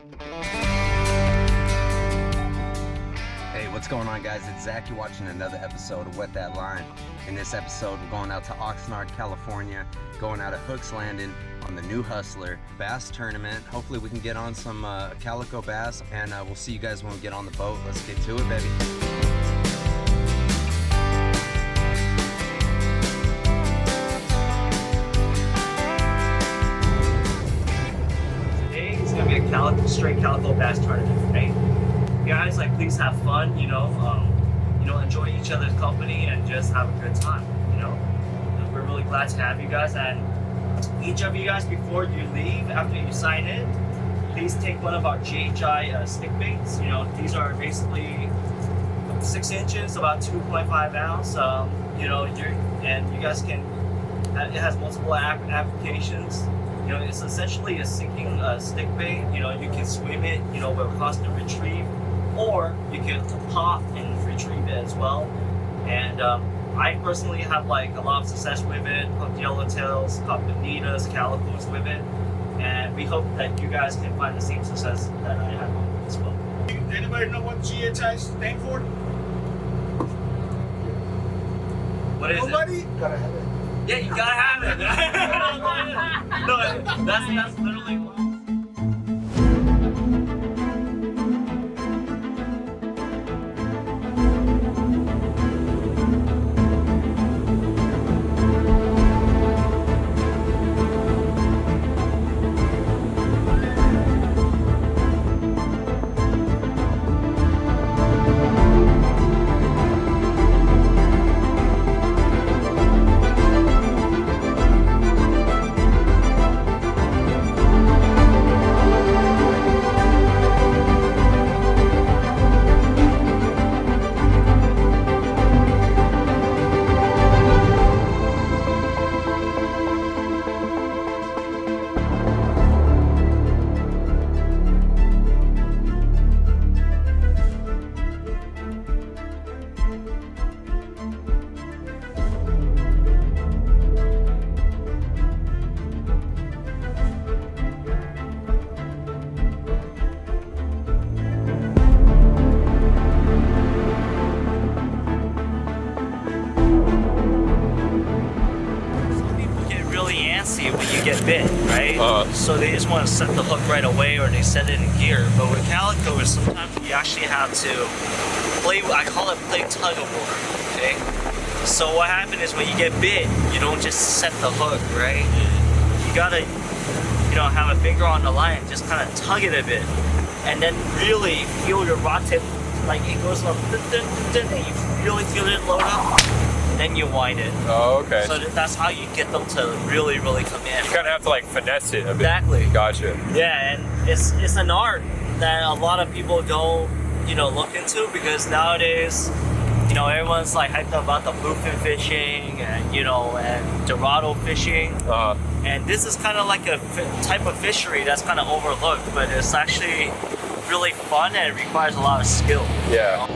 Hey, what's going on, guys? It's Zach. You're watching another episode of Wet That Line. In this episode, we're going out to Oxnard, California, going out of Hooks Landing on the New Hustler Bass Tournament. Hopefully we can get on some calico bass, and we'll see you guys when we get on the boat. Let's get to it, baby. Today is going to be a straight calico bass tournament, right? Guys, like, please have fun, enjoy each other's company and just have a good time, And we're really glad to have you guys, and each of you guys, before you leave, after you sign in, please take one of our GHI stick baits. These are basically 6 inches, about 2.5 ounce. And you guys can, it has multiple applications. It's essentially a sinking stick bait. You can swim it, with constant retrieve, or you can pop and retrieve it as well. And I personally have like a lot of success with it, hooked yellowtails, caught bonitas, calicos with it, and we hope that you guys can find the same success that I have as well. Anybody know what GHI stand for? What is Nobody? it? Gotta have it. Yeah, you gotta have it. No, that's literally what. When you get bit, right? So they just want to set the hook right away, or they set it in gear. But with calicos, sometimes you actually have to play, I call it play tug of war, okay? So what happens is when you get bit, you don't just set the hook, right? You gotta, have a finger on the line and just kind of tug it a bit. And then really feel your rod tip, like it goes up, and you really feel it load up. Then you wind it. Oh, okay. So that's how you get them to really, really come in. You kind of have to like finesse it a bit. Exactly. Gotcha. Yeah, and it's an art that a lot of people don't, look into, because nowadays, everyone's like hyped up about the bluefin fishing and, and Dorado fishing. And this is kind of like a type of fishery that's kind of overlooked, but it's actually really fun and it requires a lot of skill. Yeah.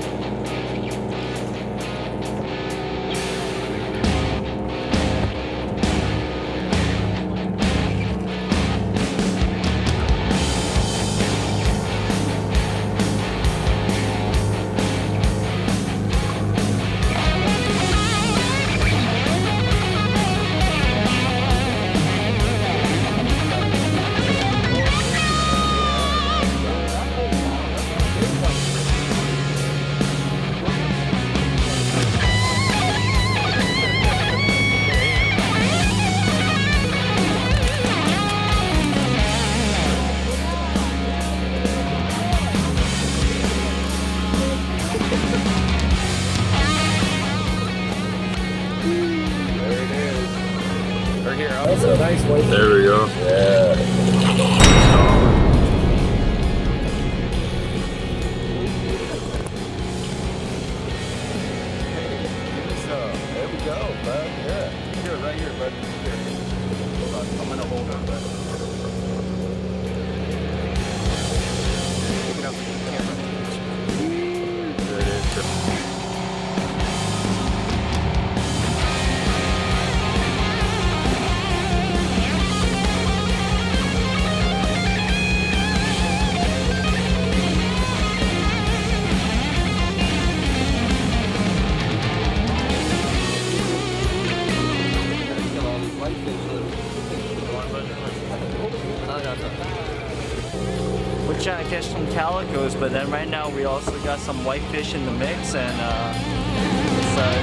trying to catch some calicos, but then right now we also got some whitefish in the mix, and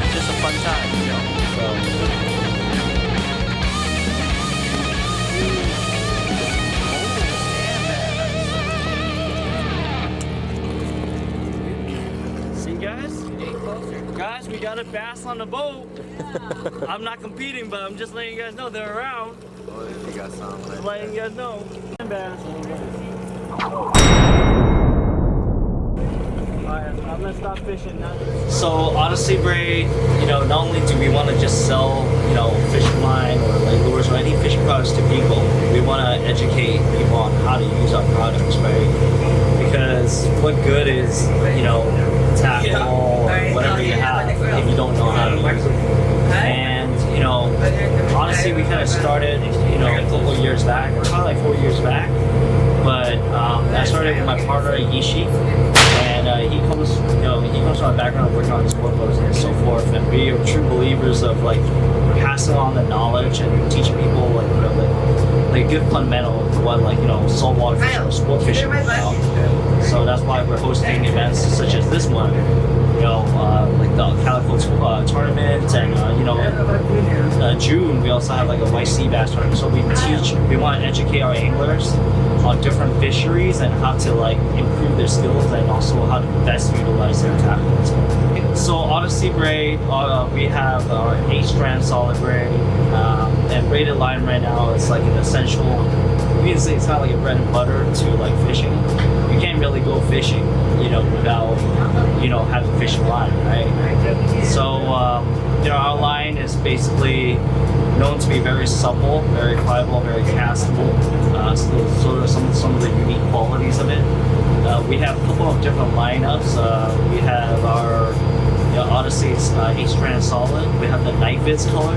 it's just a fun time, you know. So. See, guys, we got a bass on the boat. Yeah. I'm not competing, but I'm just letting you guys know they're around. Well, if you got some, just letting you guys know. Bass. Alright, I'm gonna stop fishing now. So Odyssey Braid, you know, not only do we want to just sell, you know, fishing line or like lures or any fishing products to people, we want to educate people on how to use our products, right? Because what good is, you know, tackle or whatever you have if you don't know how to use it? And, you know, honestly, we kind of started, you know, a couple of years back, or probably like 4 years back. But I started with my partner Yishi, and he comes from a background of working on sport boats and so forth. And we are true believers of like passing on the knowledge and teaching people like, you know, like good fundamental of what, like, you know, saltwater fishing or sport fishing is about. So that's why we're hosting events such as this one. You know, like the Calico tournament, and you know, June we also have like a white sea bass tournament. So we want to educate our anglers on different fisheries and how to like improve their skills and also how to best utilize their tackles. So Odyssey Braid, we have our 8-strand solid braid, and braided line right now is like an essential. You can say it's kind of like a bread and butter to like fishing. You can't really go fishing, you know, without, you know, having fishing line, right? So, you know, our line is basically known to be very supple, very pliable, very castable. So those are some of the unique qualities of it. We have a couple of different lineups. We have our Odyssey's 8-strand solid. We have the Night Viz color,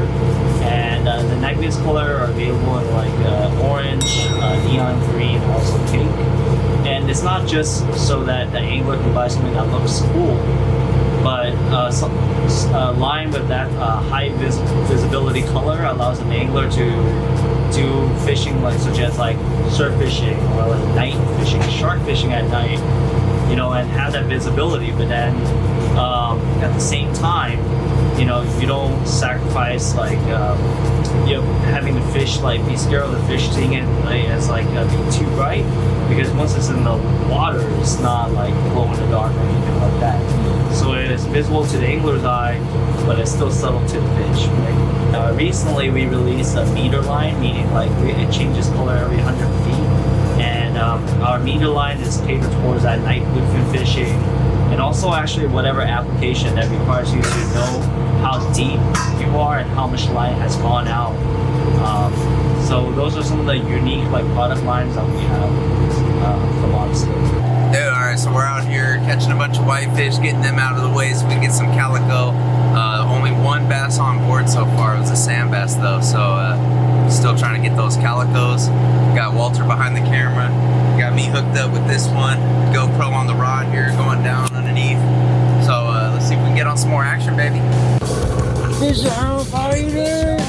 and the Night Viz color are available in like orange, neon green, and also pink. And it's not just so that the angler can buy something that looks cool, but lined with that high visibility color allows an angler to do fishing like such as like surf fishing or like night fishing, shark fishing at night, you know, and have that visibility. But then at the same time, you know, you don't sacrifice like you know, having the fish like be scared of the fish, seeing it like, as like being too bright, because once it's in the water, it's not like glow in the dark or anything like that. So it is visible to the angler's eye, but it's still subtle to the fish, right? Recently we released a meter line, meaning like it changes color every 100 feet, and our meter line is catered towards that night bluefin fishing, and also actually whatever application that requires you to know how deep you are and how much line has gone out. So those are some of the unique like product lines that we have from Odyssey. Hey, alright, so we're out here catching a bunch of whitefish, getting them out of the way so we can get some calico. Only one bass on board so far. It was a sand bass though, so still trying to get those calicos. Got Walter behind the camera. Got me hooked up with this one. GoPro on the rod here, going down underneath. So let's see if we can get on some more action, baby. Fish are fighting!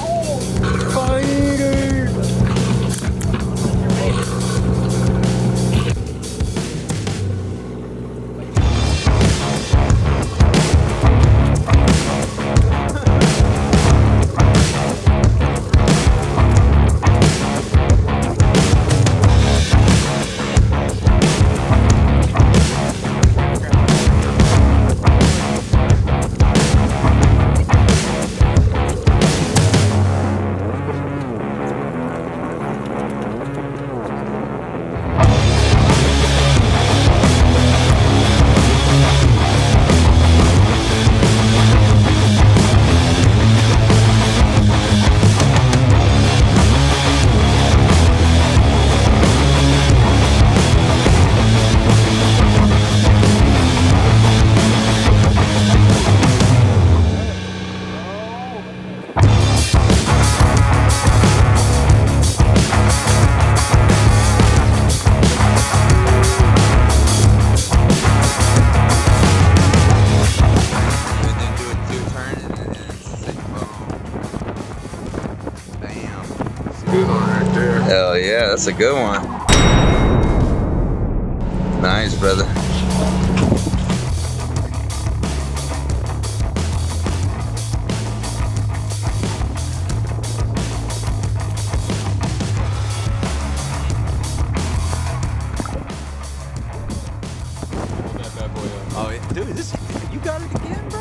Fighting! Hell yeah, that's a good one. Nice, brother. Oh, yeah. Dude, this, you got it again, bro?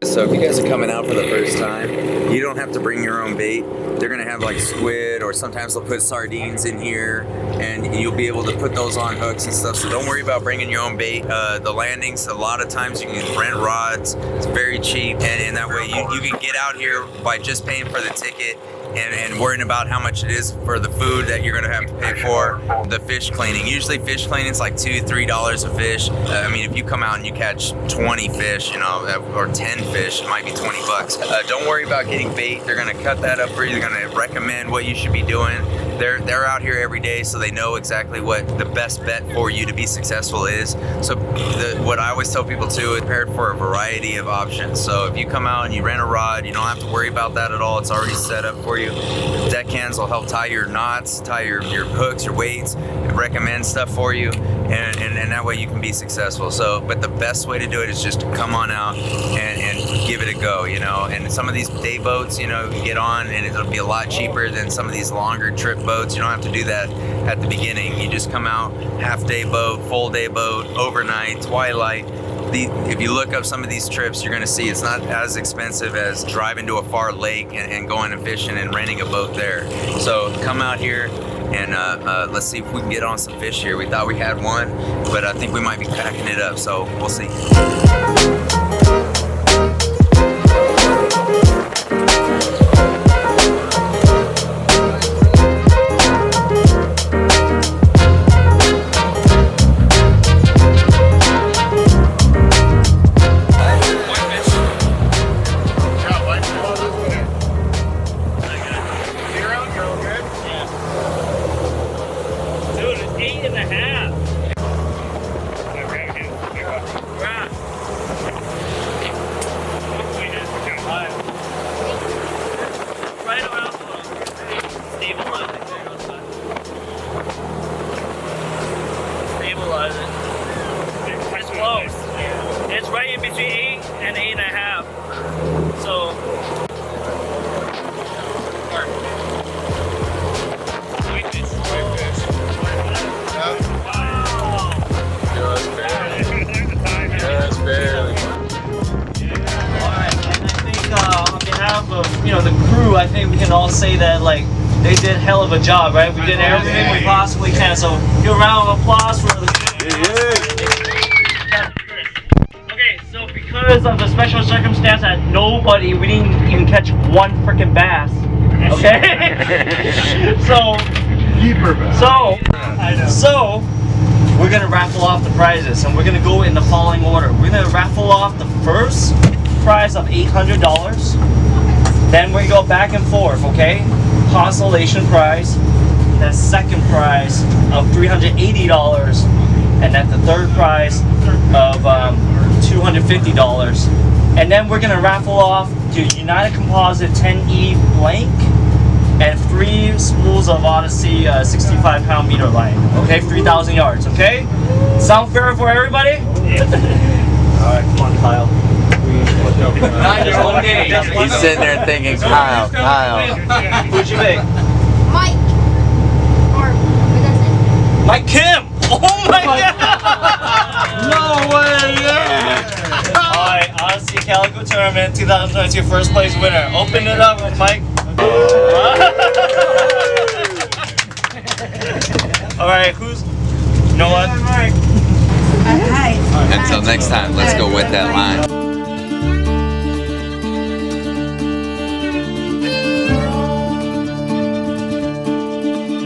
So if you guys are coming out for the first time, you don't have to bring your own bait. They're gonna have like squid, or sometimes they'll put sardines in here, and you'll be able to put those on hooks and stuff. So don't worry about bringing your own bait. The landings, a lot of times you can rent rods. It's very cheap, and that way you can get out here by just paying for the ticket and worrying about how much it is for the food that you're gonna have to pay for. The fish cleaning, usually fish cleaning is like $2-3 a fish. I mean, if you come out and you catch 20 fish, you know, or 10 fish, it might be 20 bucks. Don't worry about getting bait. They're gonna cut that up for you. They're gonna recommend what you should be doing. They're out here every day, so they know exactly what the best bet for you to be successful is. So what I always tell people too is prepared for a variety of options. So if you come out and you rent a rod, you don't have to worry about that at all. It's already set up for you. Deckhands will help tie your knots, tie your hooks, your weights, recommend stuff for you, and that way you can be successful. So, but the best way to do it is just to come on out and give it a go, you know. And some of these day boats, you know, you can get on and it'll be a lot cheaper than some of these longer trip boats. You don't have to do that at the beginning. You just come out, half day boat, full day boat, overnight, twilight. If you look up some of these trips, you're gonna see it's not as expensive as driving to a far lake and going and fishing and renting a boat there. So come out here and let's see if we can get on some fish here. We thought we had one, but I think we might be packing it up, so we'll see. It's close. It's right in between 8 and 8.5. So Just barely. Alright, and I think on behalf of the crew, I think we can all say that like they did a hell of a job, right? We did everything we possibly can. So give a round of applause for the Okay, so because of the special circumstance that we didn't even catch one freaking bass. Okay? So we're gonna raffle off the prizes, and we're gonna go in the following order. We're gonna raffle off the first prize of $800. Then we go back and forth, okay? Consolation prize, the second prize of $380, and then the third prize of $250. And then we're gonna raffle off to United Composite 10E blank and 3 spools of Odyssey 65-pound meter line. Okay, 3,000 yards. Okay, sound fair for everybody? Yeah. All right, come on, Kyle. Not your own name. He's sitting there thinking, Kyle. Who'd you make? Mike. Or what does it? Mike Kim. Oh my God. No way, yeah! Alright, Odyssey Calico Tournament 2022 first place winner. Open it up, Mike. Alright, who's... You know what? Hi. Until next time, let's go with that line.